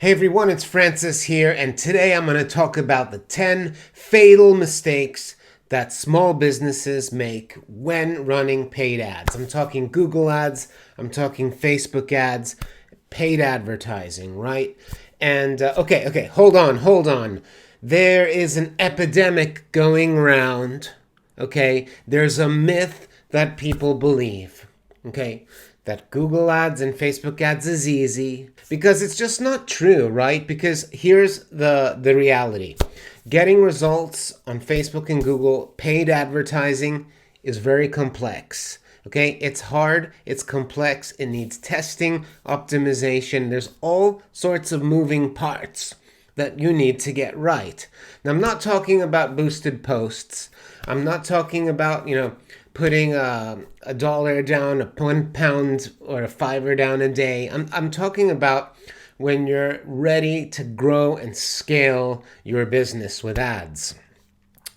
Hey everyone, it's Francis here, and today I'm going to talk about the 10 fatal mistakes that small businesses make when running paid ads. I'm talking Google ads, I'm talking Facebook ads, paid advertising, right? And okay, hold on. There is an epidemic going around, okay? There's a myth that people believe, okay? That Google ads and Facebook ads is easy, because it's just not true, right? Because here's the reality. Getting results on Facebook and Google paid advertising is very complex. Okay, it's hard, it's complex, it needs testing, optimization. There's all sorts of moving parts that you need to get right. Now, I'm not talking about boosted posts. I'm not talking about, putting a dollar down, a £1 or a $5 down a day. I'm talking about when you're ready to grow and scale your business with ads.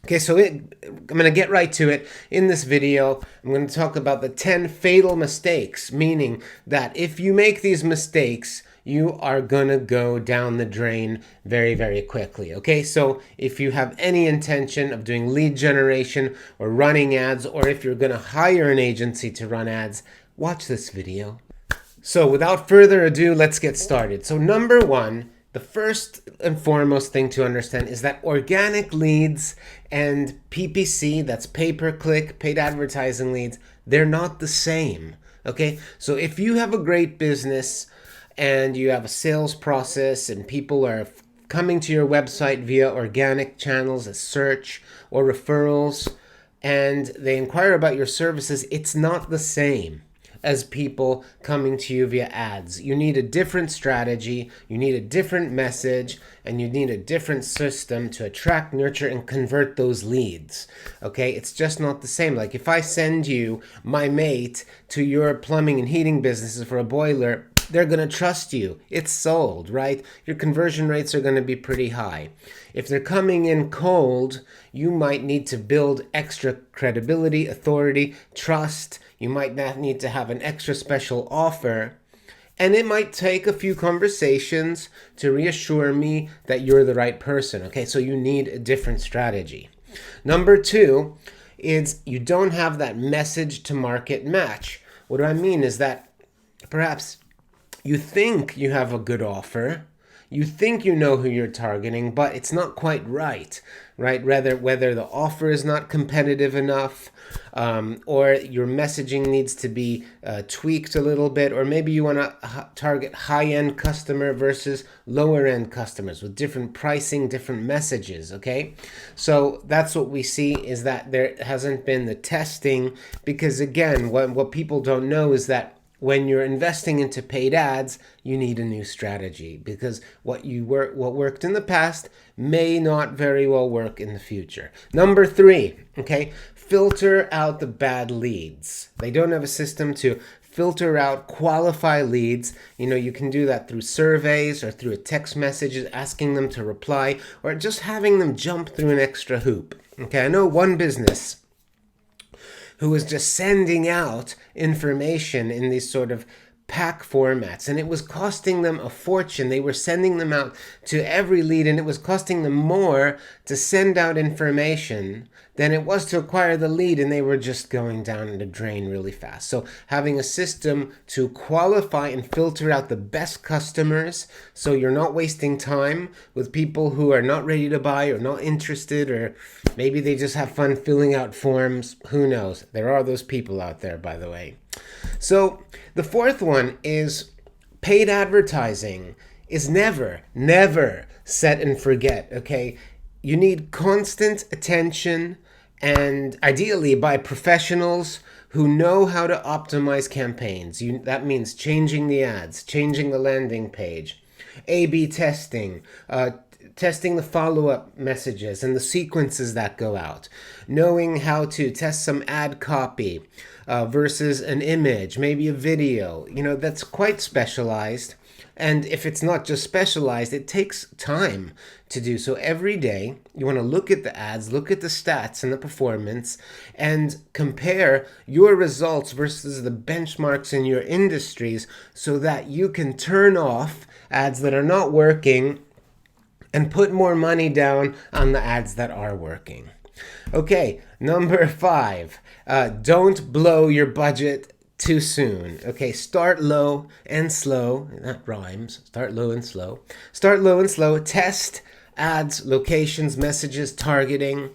Okay, so I'm going to get right to it. In this video, I'm going to talk about the 10 fatal mistakes, meaning that if you make these mistakes, you are going to go down the drain very, very quickly. Okay, so if you have any intention of doing lead generation or running ads, or if you're going to hire an agency to run ads, watch this video. So without further ado, let's get started. So number one, the first and foremost thing to understand is that organic leads and PPC, that's pay-per-click, paid advertising leads, they're not the same. Okay, so if you have a great business and you have a sales process and people are coming to your website via organic channels, a search or referrals, and they inquire about your services, it's not the same as people coming to you via ads. You need a different strategy, you need a different message, and you need a different system to attract, nurture, and convert those leads. Okay, it's just not the same. Like if I send you my mate to your plumbing and heating businesses for a boiler, they're going to trust you. It's sold, right? Your conversion rates are going to be pretty high. If they're coming in cold, you might need to build extra credibility, authority, trust. You might not need to have an extra special offer. And it might take a few conversations to reassure me that you're the right person. Okay, so you need a different strategy. Number two is you don't have that message to market match. What do I mean is that perhaps you think you have a good offer, you think you know who you're targeting, but it's not quite right? Whether the offer is not competitive enough, or your messaging needs to be tweaked a little bit, or maybe you want to target high-end customer versus lower-end customers with different pricing, different messages, okay? So that's what we see, is that there hasn't been the testing, because again, what people don't know is that when you're investing into paid ads, you need a new strategy, because what worked in the past may not very well work in the future. Number three, okay, filter out the bad leads. They don't have a system to filter out, qualify leads. You can do that through surveys or through a text message asking them to reply, or just having them jump through an extra hoop. Okay, I know one business who was just sending out information in these sort of pack formats, and it was costing them a fortune. They were sending them out to every lead, and it was costing them more to send out information than it was to acquire the lead, and they were just going down the drain really fast. So having a system to qualify and filter out the best customers, so you're not wasting time with people who are not ready to buy or not interested, or maybe they just have fun filling out forms. Who knows? There are those people out there, by the way. So the fourth one is paid advertising is never set and forget, okay? You need constant attention, and ideally by professionals who know how to optimize campaigns. That means changing the ads, changing the landing page, A/B testing, testing the follow-up messages and the sequences that go out, knowing how to test some ad copy versus an image, maybe a video. That's quite specialized. And if it's not just specialized, it takes time to do. So every day, you want to look at the ads, look at the stats and the performance, and compare your results versus the benchmarks in your industries, so that you can turn off ads that are not working and put more money down on the ads that are working. Okay, number 5, don't blow your budget too soon. Okay, start low and slow. That rhymes. Start low and slow. Start low and slow. Test ads, locations, messages, targeting.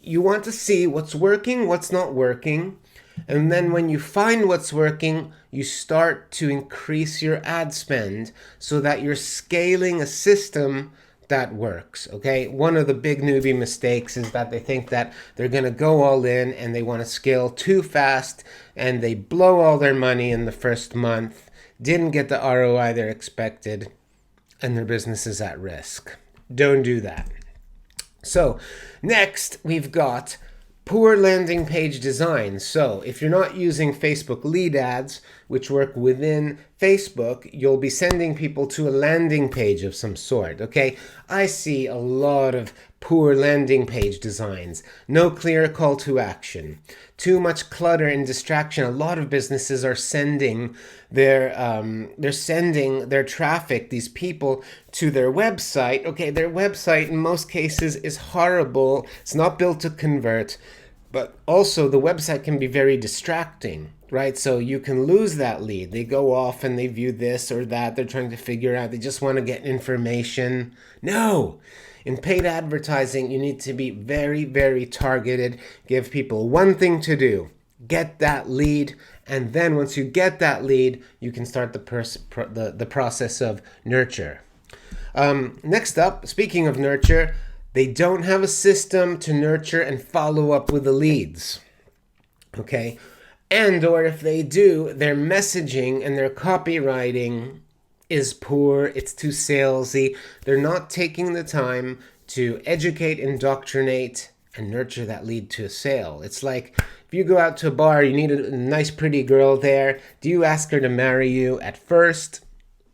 You want to see what's working, what's not working. And then when you find what's working, you start to increase your ad spend so that you're scaling a system that works. Okay, one of the big newbie mistakes is that they think that they're going to go all in and they want to scale too fast and they blow all their money in the first month, didn't get the ROI they're expected, and their business is at risk. Don't do that. So next we've got poor landing page design. So if you're not using Facebook lead ads, which work within Facebook, you'll be sending people to a landing page of some sort, okay? I see a lot of poor landing page designs. No clear call to action. Too much clutter and distraction. A lot of businesses are sending their traffic, these people, to their website. Okay, their website in most cases is horrible. It's not built to convert, but also the website can be very distracting, right? So you can lose that lead. They go off and they view this or that. They're trying to figure out. They just want to get information. No. In paid advertising, you need to be very, very targeted. Give people one thing to do. Get that lead. And then once you get that lead, you can start the process of nurture. Next up, speaking of nurture, they don't have a system to nurture and follow up with the leads. Okay? And or if they do, their messaging and their copywriting is poor, it's too salesy. They're not taking the time to educate, indoctrinate, and nurture that lead to a sale. It's like if you go out to a bar, you need a nice pretty girl there. Do you ask her to marry you at first?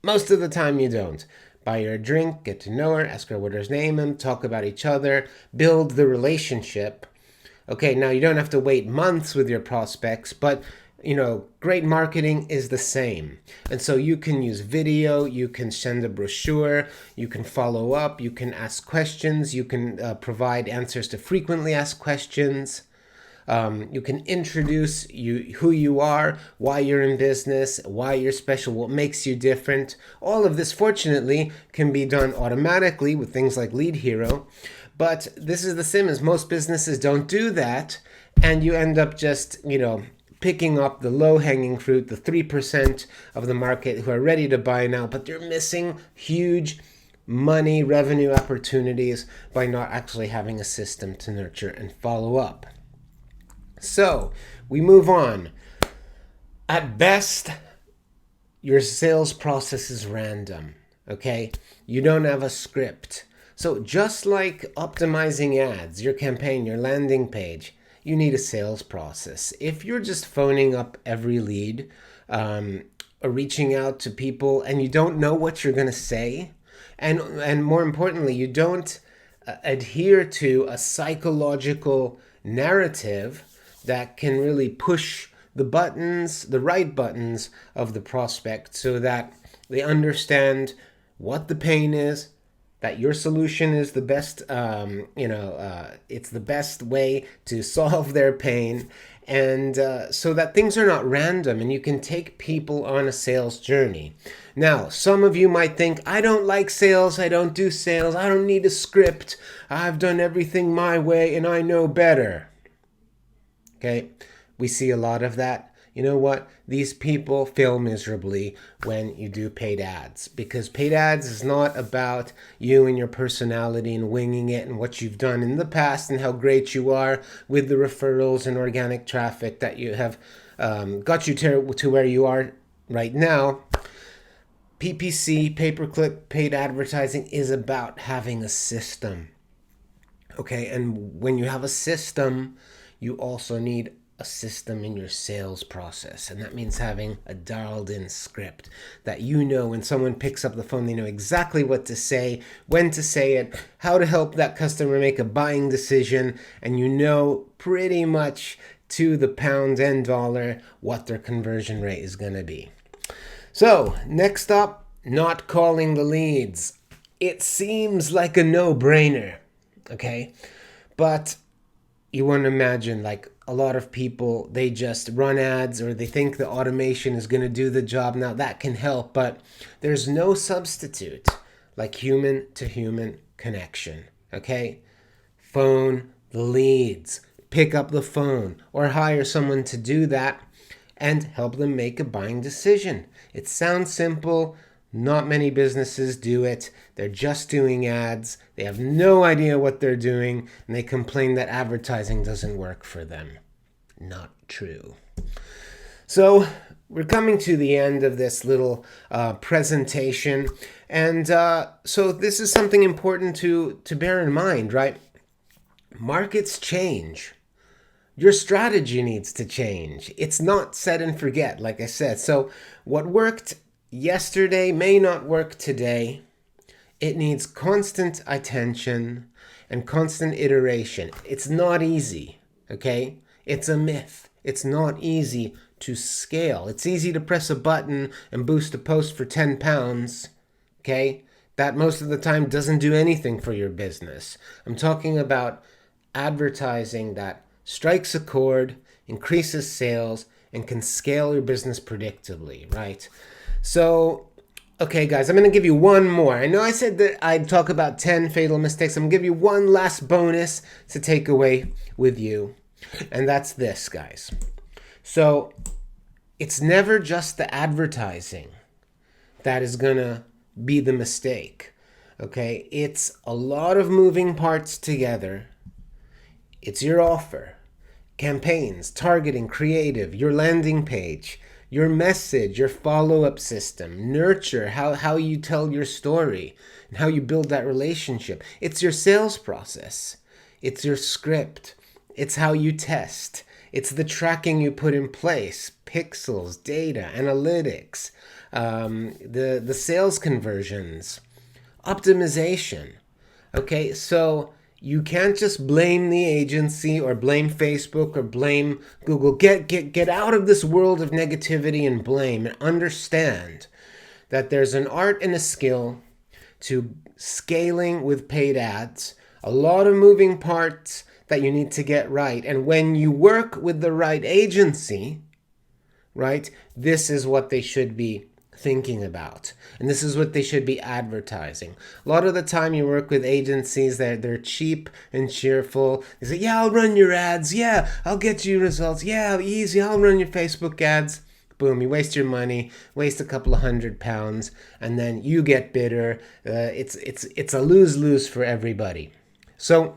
Most of the time you don't. Buy her a drink, get to know her, ask her what her name is, talk about each other, build the relationship. Okay, now you don't have to wait months with your prospects, but great marketing is the same. And so you can use video, you can send a brochure, you can follow up, you can ask questions, you can provide answers to frequently asked questions. You can introduce who you are, why you're in business, why you're special, what makes you different. All of this, fortunately, can be done automatically with things like Lead Hero. But this is the same as most businesses don't do that, and you end up just, picking up the low-hanging fruit, the 3% of the market who are ready to buy now, but they're missing huge money, revenue opportunities by not actually having a system to nurture and follow up. So we move on. At best, your sales process is random, okay? You don't have a script. So just like optimizing ads, your campaign, your landing page, you need a sales process. If you're just phoning up every lead or reaching out to people and you don't know what you're going to say, and more importantly, you don't adhere to a psychological narrative that can really push the right buttons of the prospect so that they understand what the pain is, that your solution is the best, it's the best way to solve their pain, and so that things are not random and you can take people on a sales journey. Now, some of you might think, I don't like sales, I don't do sales, I don't need a script, I've done everything my way and I know better. Okay, we see a lot of that. You know what? These people fail miserably when you do paid ads, because paid ads is not about you and your personality and winging it and what you've done in the past and how great you are with the referrals and organic traffic that you have got you to where you are right now. PPC, pay-per-click, paid advertising is about having a system. Okay, and when you have a system, you also need a system in your sales process. And that means having a dialed in script that when someone picks up the phone, they know exactly what to say, when to say it, how to help that customer make a buying decision, and pretty much to the pound and dollar what their conversion rate is going to be. So next up, not calling the leads. It seems like a no-brainer, okay? But you want to imagine, like, a lot of people, they just run ads or they think the automation is going to do the job. Now, that can help, but there's no substitute like human-to-human connection, okay? Phone the leads, pick up the phone, or hire someone to do that and help them make a buying decision. It sounds simple. Not many businesses do it. They're just doing ads. They have no idea what they're doing, and they complain that advertising doesn't work for them. Not true. So we're coming to the end of this little presentation, and so this is something important to bear in mind, right? Markets change. Your strategy needs to change. It's not set and forget, like I said. So what worked yesterday may not work today. It needs constant attention and constant iteration. It's not easy, okay? It's a myth. It's not easy to scale. It's easy to press a button and boost a post for 10 pounds, okay? That most of the time doesn't do anything for your business. I'm talking about advertising that strikes a chord, increases sales, and can scale your business predictably, right? So, okay, guys, I'm going to give you one more. I know I said that I'd talk about 10 fatal mistakes. I'm going to give you one last bonus to take away with you, and that's this, guys. So, it's never just the advertising that is going to be the mistake, okay? It's a lot of moving parts together. It's your offer, campaigns, targeting, creative, your landing page, your message, your follow-up system, nurture, how you tell your story, and how you build that relationship. It's your sales process. It's your script. It's how you test. It's the tracking you put in place, pixels, data, analytics, the sales conversions, optimization. Okay, so you can't just blame the agency or blame Facebook or blame Google. Get out of this world of negativity and blame and understand that there's an art and a skill to scaling with paid ads. A lot of moving parts that you need to get right. And when you work with the right agency, right, this is what they should be thinking about. And this is what they should be advertising. A lot of the time you work with agencies that they're cheap and cheerful. They say, yeah, I'll run your ads. Yeah, I'll get you results. Yeah, easy. I'll run your Facebook ads. Boom, you waste your money, waste a couple of £100, and then you get bitter. It's a lose-lose for everybody. So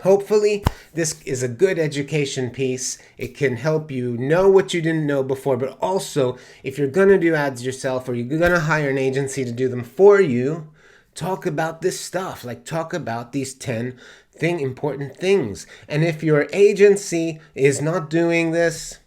hopefully, this is a good education piece. It can help you know what you didn't know before, but also, if you're going to do ads yourself or you're going to hire an agency to do them for you, talk about this stuff. Like, talk about these 10 important things. And if your agency is not doing this,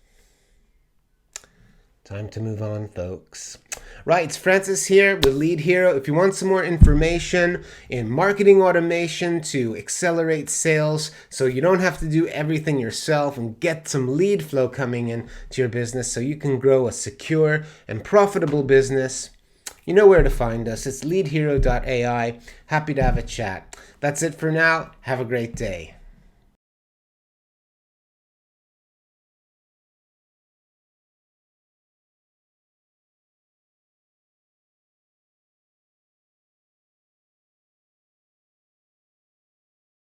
time to move on, folks. Right, it's Francis here with Lead Hero. If you want some more information in marketing automation to accelerate sales so you don't have to do everything yourself and get some lead flow coming in to your business so you can grow a secure and profitable business, you know where to find us. It's leadhero.ai. Happy to have a chat. That's it for now. Have a great day.